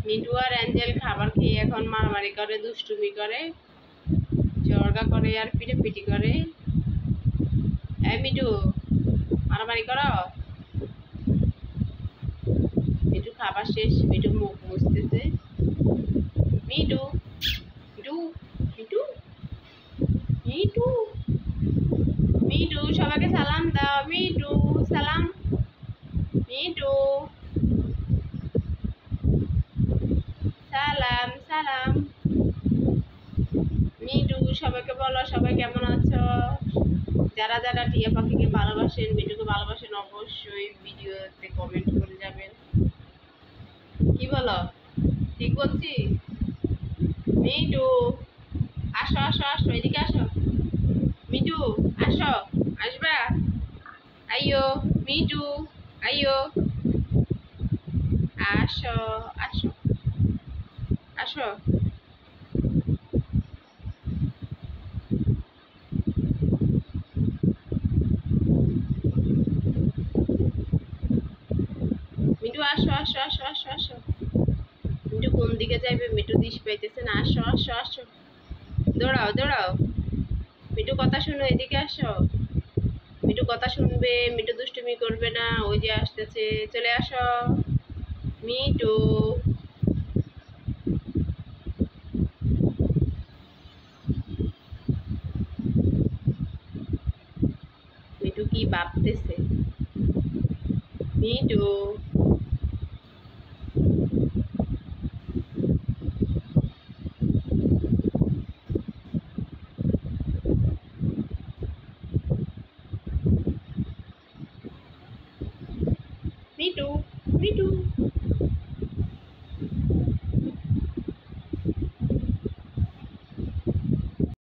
মিঠু আর Angel খাবার খেয়ে এখন মারামারি করে, দুষ্টুমি করে, ঝগড়া করে আর পিটাপিটি করে। এই মিঠু, মারামারি করো। মিঠু খাবার শেষ, মিঠু মুখ মুছতেছে। মিঠু, মিঠু, মিঠু, মিঠু, মিঠু, সবাইকে সালাম দাও। মিঠু, সালাম। মিঠু, সালাম সালাম। মিঠু, সবাইকে বলো সবাই কেমন আছো। যারা যারা টিয়া পাখিকে ভালোবাসেন, মিঠুকে ভালোবাসেন, অবশ্যই ভিডিওতে কমেন্ট করে যাবেন। কি বলো, ঠিক বলছি? মিঠু, আসো আসো আসো, এদিকে আসো। মিঠু, আসো, আসবা। আইয়ো মিঠু, আইয়ো, আসো আসো আসো। মিঠু, আসো আসো আসো আসো আসো। মিঠু কোন দিকে যাইবে? মিঠু দিশ পাইতেছে না। আসো আসো আসো, দৌড়াও দৌড়াও। মিঠু কথা শুনো, এদিকে আসো। মিঠু কথা শুনবে, মিঠু দুষ্টুমি করবে না। ওই যে আসতেছে, চলে আসো। মিঠু,